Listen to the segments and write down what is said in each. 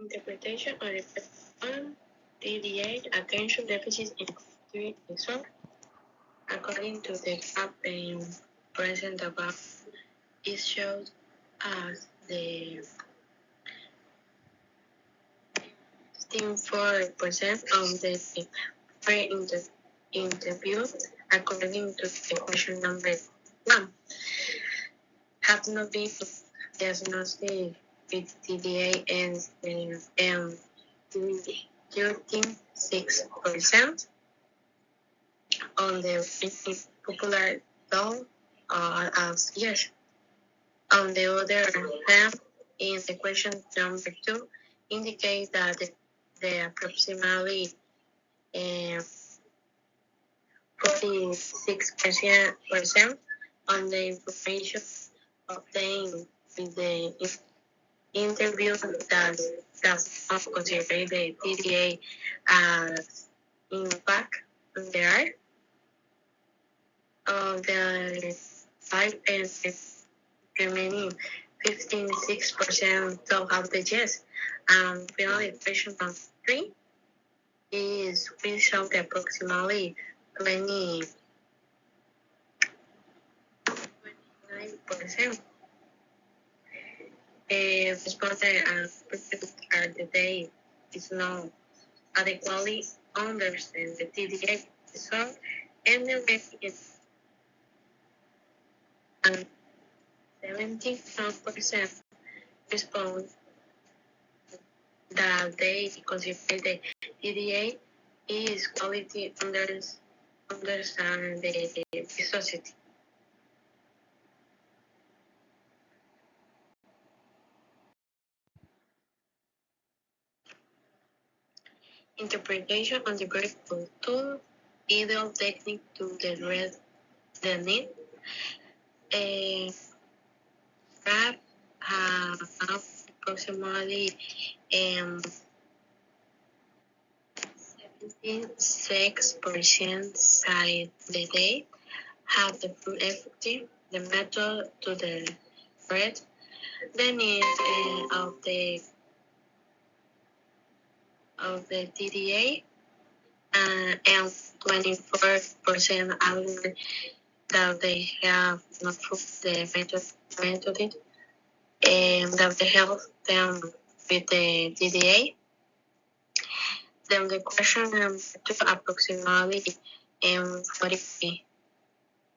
Interpretation of the one TDA attention deficit in disorder. According to the graph present above, it shows us the 64% of the pre-interview according to the question number 1 have not been diagnosed with TDA and 36% on the popular doll as yes. On the other hand, in the question number 2, indicate that the approximately 46% on the information obtained with the interview that does not consider the TDA as impact on the art. Of the 5 and remaining 56% don't have the yes. Finally, question number 3 is we show approximately 29% responded and are the day is not adequately understand the TDA result and the rest is 71% respond that they consider the TDA is quality understand the society. Interpretation on the vertical tool, ideal technique to the need. Grab have approximately 76% side the day have the full effective the method to the bread. The need of the TDA and 24% argued that they have not proved the method and that they help them with the TDA. Then the question number 2 approximately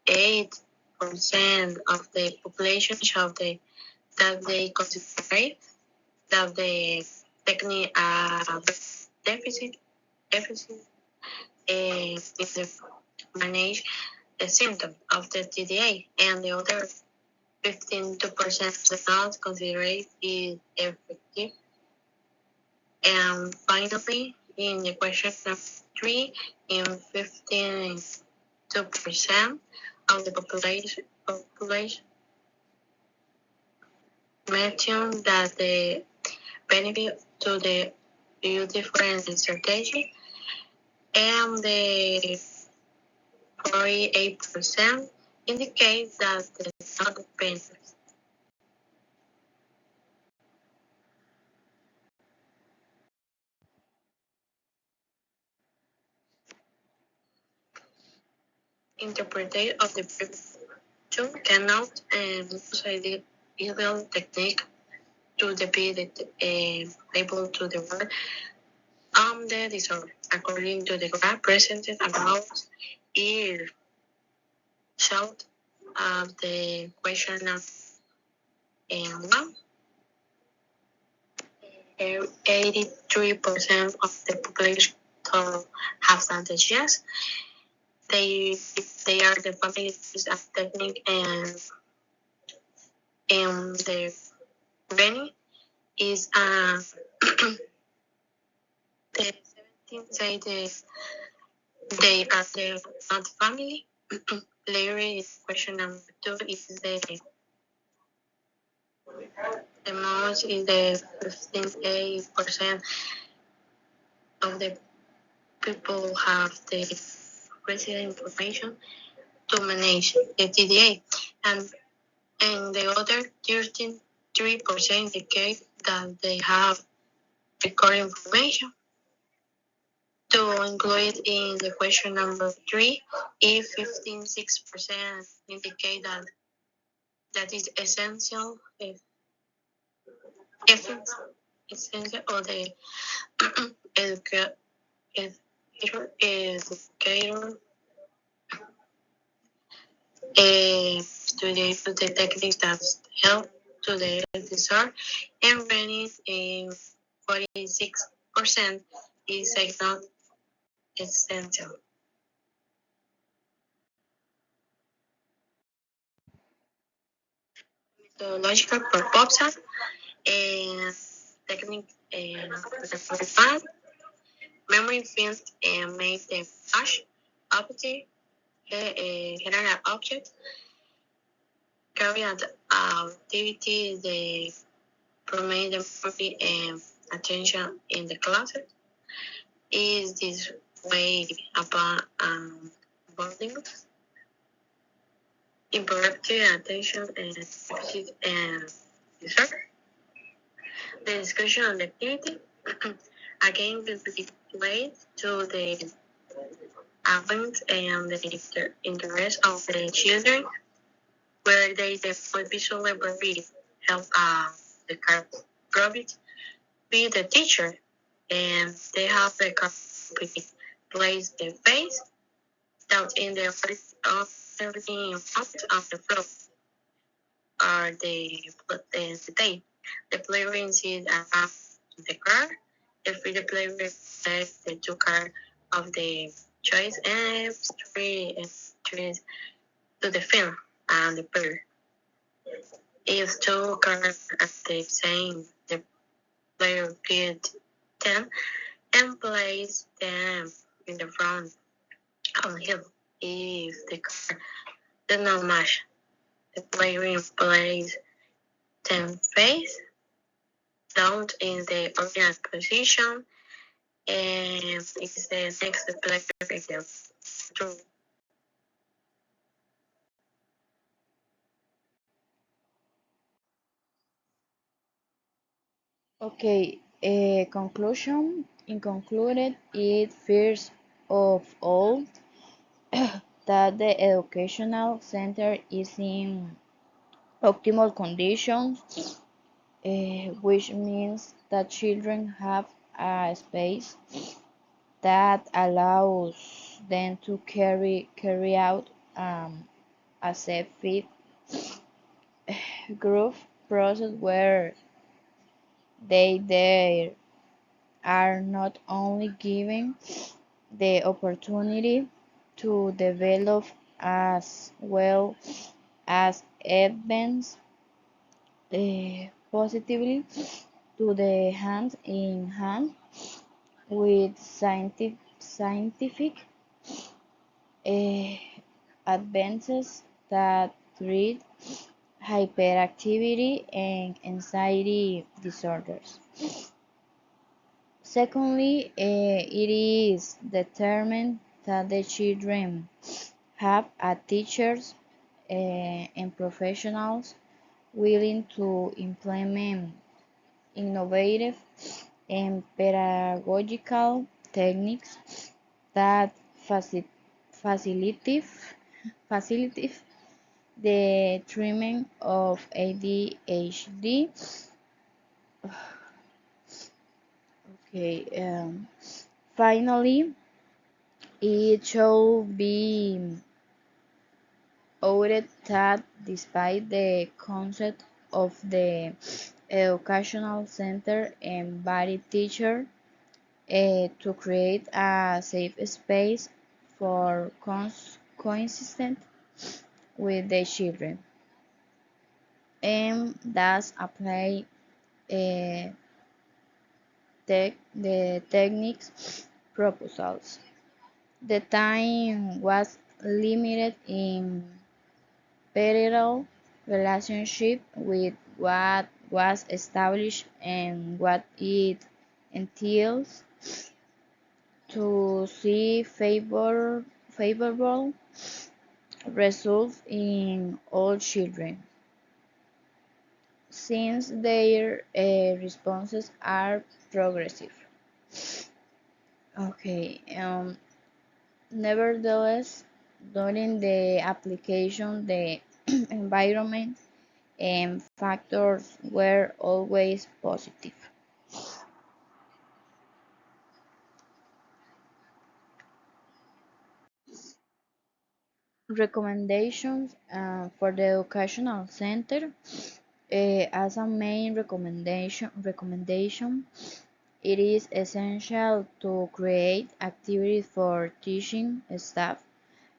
48% of the population show that they consider that the technique deficit is to manage the symptom of the TDA, and the other 15% do not consider it effective. And finally, in the question number 3, 52% of the population mentioned that the benefit to the different strategy, and the 48% indicate that the not benefit. Interpretation of the prevention cannot use ideal technique to be able to develop the disorder. According to the graph presented above, it showed the question of 1. 83% of the population have answered yes. They are the families of technique and the venue is the 17 say they are the not family. Later question number 2 is the most is the 58% of the people have the resident information to manage the TDA, and the other 33% indicate that they have record information. To include in the question number 3, if 15.6% indicate that is essential, if it's essential, or the educator study to the techniques that help to the disorder, and running 46% is not essential. Methodological proposal and technique the first memory fields and make them hash object, general object, carry out activity, they promote the memory and attention in the class. Is this way upon bonding, interrupted attention and deficit and research. The discussion on the activity again will be played to the events and the interest of the children, where they develop visual ability, help the project be the teacher, and they have the capacity place the face down in the face of everything of the floor or the day. The player sees the car. If the player takes the two card of the choice and three to the film and the player. If two cards are the same, the player gets them and plays them in the front of him. If the card does not match, the player plays them face down in the original position, and it's the next player victim. True. Okay, conclusion. In concluded, it first of all that the educational center is in optimal conditions, which means that children have a space that allows them to carry out a safe fit group process where they are not only given the opportunity to develop as well as advance positively to the hand in hand with scientific uh, advances that treat hyperactivity and anxiety disorders. Secondly, it is determined that the children have a teachers and professionals willing to implement innovative and pedagogical techniques that facilitate the treatment of ADHD. Okay, finally, it should be noted that despite the concept of the educational center and body teacher to create a safe space for coexistence with the children, and thus apply uh, the techniques proposals. The time was limited in parallel relationship with what was established and what it entails to see favorable results in all children. since their responses are progressive. Okay, nevertheless, during the application, the environment and factors were always positive. Recommendations for the educational center as a main recommendation, it is essential to create activities for teaching staff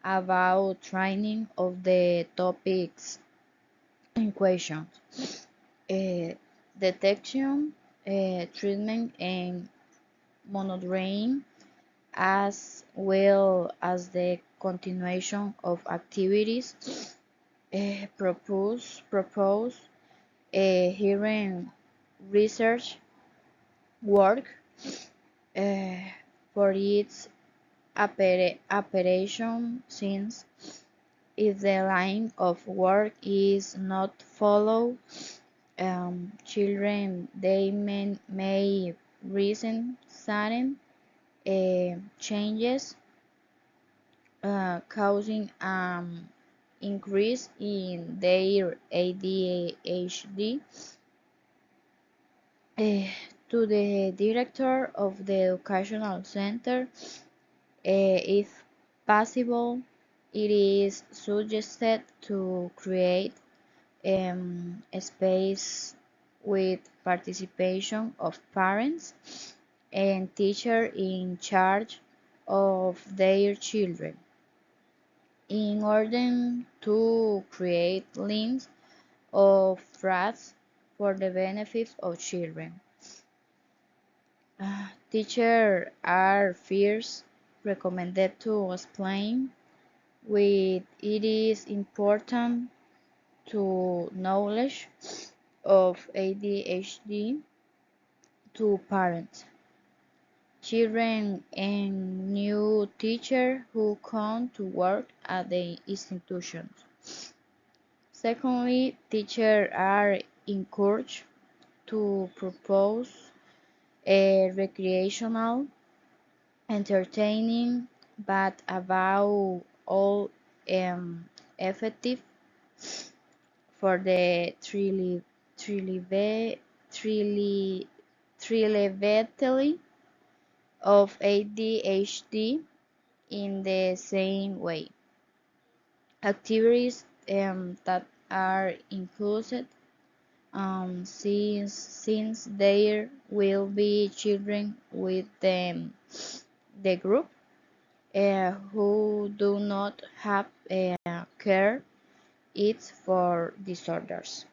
about training of the topics in question, uh, detection, treatment, and monitoring, as well as the continuation of activities propose hearing research work uh, for its operation, since if the line of work is not followed, children they may resent sudden changes, causing increase in their ADHD. Uh, to the director of the educational center, if possible, it is suggested to create a space with participation of parents and teachers in charge of their children, in order to create links of trust for the benefit of children. Teachers are first recommended to explain why it is important to knowledge of ADHD to parents, children, and new teachers who come to work at the institutions. Secondly, teachers are encouraged to propose a recreational, entertaining, but above all effective for the trile- trilevately of ADHD in the same way. Activities that are included, since there will be children with the group who do not have care aids for disorders.